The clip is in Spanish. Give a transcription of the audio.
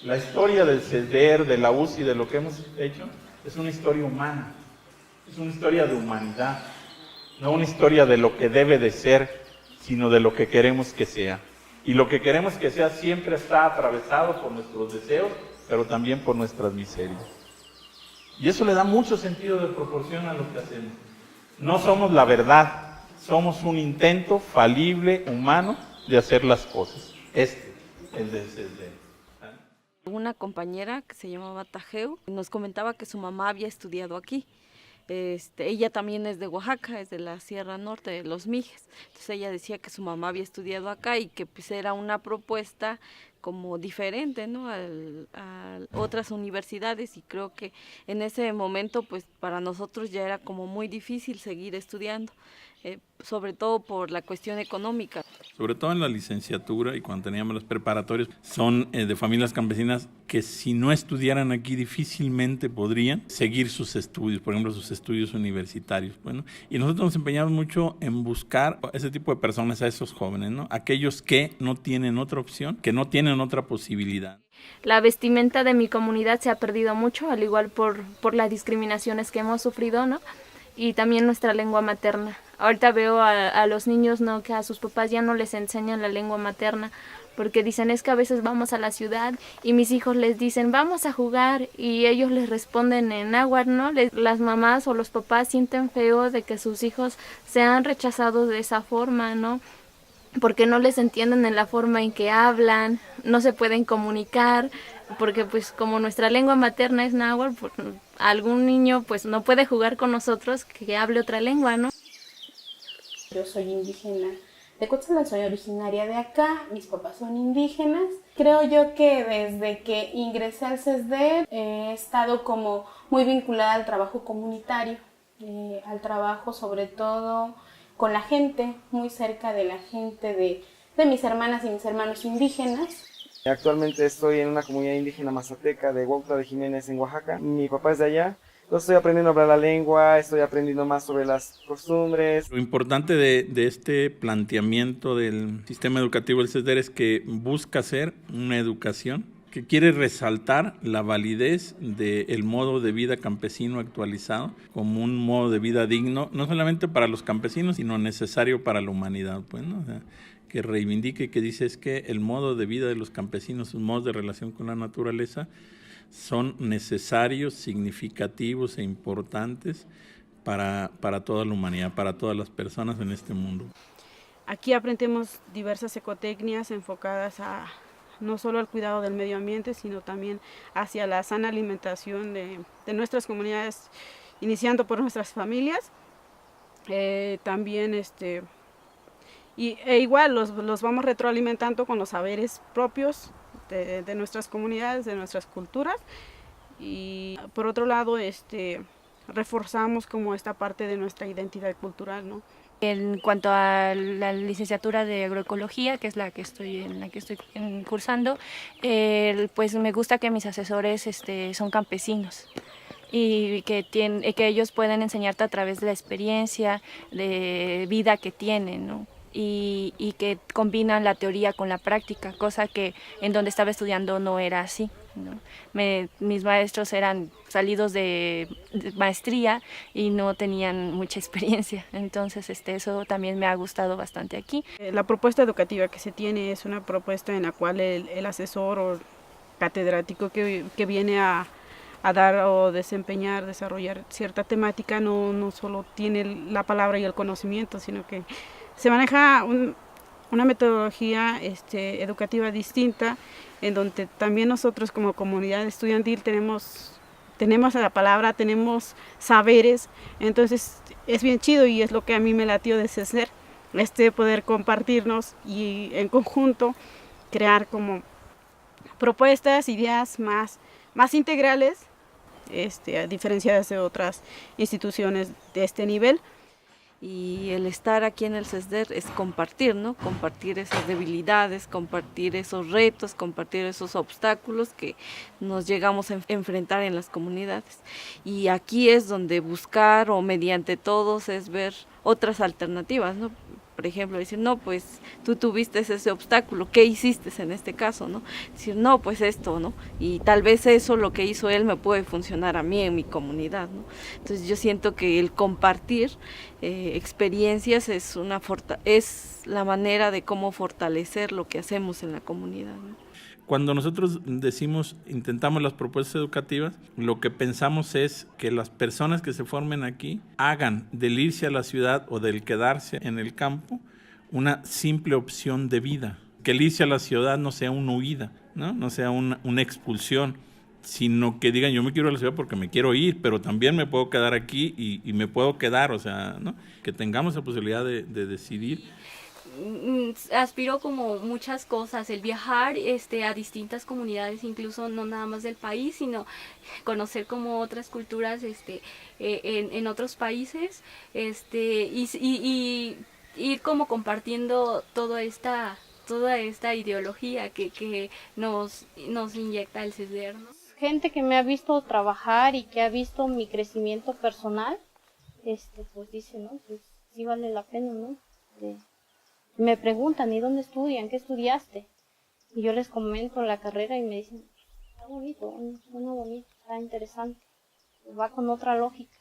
La historia del CESDER, de la UCI, de lo que hemos hecho, es una historia humana, es una historia de humanidad, no una historia de lo que debe de ser, sino de lo que queremos que sea. Y lo que queremos que sea siempre está atravesado por nuestros deseos, pero también por nuestras miserias. Y eso le da mucho sentido de proporción a lo que hacemos. No somos la verdad, somos un intento falible, humano, de hacer las cosas. El del CESDER. Una compañera que se llamaba Tajeu nos comentaba que su mamá había estudiado aquí. Ella también es de Oaxaca, es de la Sierra Norte, de Los Mijes. Entonces ella decía que su mamá había estudiado acá y que pues era una propuesta como diferente, ¿no? a otras universidades, y creo que en ese momento pues para nosotros ya era como muy difícil seguir estudiando, sobre todo por la cuestión económica. Sobre todo en la licenciatura y cuando teníamos los preparatorios, son de familias campesinas que si no estudiaran aquí difícilmente podrían seguir sus estudios, por ejemplo sus estudios universitarios. Bueno, y nosotros nos empeñamos mucho en buscar a ese tipo de personas, a esos jóvenes, ¿no? Aquellos que no tienen otra opción, que no tienen otra posibilidad. La vestimenta de mi comunidad se ha perdido mucho, al igual por las discriminaciones que hemos sufrido, ¿no? Y también nuestra lengua materna. Ahorita veo a los niños, ¿no?, que a sus papás ya no les enseñan la lengua materna, porque dicen, es que a veces vamos a la ciudad y mis hijos les dicen, vamos a jugar, y ellos les responden en náhuatl, ¿no? Las mamás o los papás sienten feo de que sus hijos sean rechazados de esa forma, ¿no? Porque no les entienden en la forma en que hablan, no se pueden comunicar, porque pues como nuestra lengua materna es náhuatl, pues, algún niño pues no puede jugar con nosotros que hable otra lengua, ¿no? Yo soy indígena de Cuetzalan, soy originaria de acá, mis papás son indígenas. Creo yo que desde que ingresé al CESDER he estado como muy vinculada al trabajo comunitario, al trabajo sobre todo con la gente, muy cerca de la gente, de mis hermanas y mis hermanos indígenas. Actualmente estoy en una comunidad indígena mazateca de Huautla de Jiménez en Oaxaca. Mi papá es de allá. Entonces estoy aprendiendo a hablar la lengua, estoy aprendiendo más sobre las costumbres. Lo importante de este planteamiento del sistema educativo del CESDER es que busca ser una educación que quiere resaltar la validez del modo de vida campesino actualizado como un modo de vida digno, no solamente para los campesinos, sino necesario para la humanidad, pues, ¿no? O sea, que reivindique, que dice es que el modo de vida de los campesinos, sus modos de relación con la naturaleza, son necesarios, significativos e importantes para toda la humanidad, para todas las personas en este mundo. Aquí aprendemos diversas ecotecnias enfocadas a no solo al cuidado del medio ambiente, sino también hacia la sana alimentación de nuestras comunidades, iniciando por nuestras familias. También igual los vamos retroalimentando con los saberes propios de nuestras comunidades, de nuestras culturas, y por otro lado reforzamos como esta parte de nuestra identidad cultural, ¿no? En cuanto a la licenciatura de agroecología, que es en la que estoy cursando, pues me gusta que mis asesores son campesinos y que ellos pueden enseñarte a través de la experiencia de vida que tienen, ¿no? Y que combinan la teoría con la práctica, cosa que en donde estaba estudiando no era así, ¿no? Mis maestros eran salidos de maestría y no tenían mucha experiencia, entonces eso también me ha gustado bastante aquí. La propuesta educativa que se tiene es una propuesta en la cual el asesor o catedrático que viene a dar o desarrollar cierta temática no solo tiene la palabra y el conocimiento, sino que se maneja una metodología educativa distinta, en donde también nosotros como comunidad estudiantil tenemos la palabra, tenemos saberes, entonces es bien chido y es lo que a mí me latió de CESDER, poder compartirnos y en conjunto crear como propuestas, ideas más integrales, diferenciadas de otras instituciones de este nivel. Y el estar aquí en el CESDER es compartir, ¿no? Compartir esas debilidades, compartir esos retos, compartir esos obstáculos que nos llegamos a enfrentar en las comunidades. Y aquí es donde buscar, o mediante todos, es ver otras alternativas, ¿no? por ejemplo, decir, no, pues tú tuviste ese obstáculo, ¿qué hiciste en este caso, no? Decir, no, pues esto, ¿no? Y tal vez eso, lo que hizo él, me puede funcionar a mí en mi comunidad, ¿no? Entonces yo siento que el compartir experiencias es la manera de cómo fortalecer lo que hacemos en la comunidad, ¿no? Cuando nosotros decimos, intentamos las propuestas educativas, lo que pensamos es que las personas que se formen aquí hagan del irse a la ciudad o del quedarse en el campo una simple opción de vida. Que el irse a la ciudad no sea una huida, no sea una expulsión, sino que digan, yo me quiero ir a la ciudad porque me quiero ir, pero también me puedo quedar aquí y me puedo quedar, o sea, ¿no? Que tengamos la posibilidad de decidir. Aspiro como muchas cosas, el viajar a distintas comunidades, incluso no nada más del país, sino conocer como otras culturas en otros países, y ir como compartiendo toda esta ideología que nos inyecta el CESDER, ¿no? Gente que me ha visto trabajar y que ha visto mi crecimiento personal, pues dice, no, pues sí vale la pena, ¿no? Me preguntan, ¿y dónde estudian? ¿Qué estudiaste? Y yo les comento la carrera y me dicen, está bonito, suena bonito, está interesante, va con otra lógica.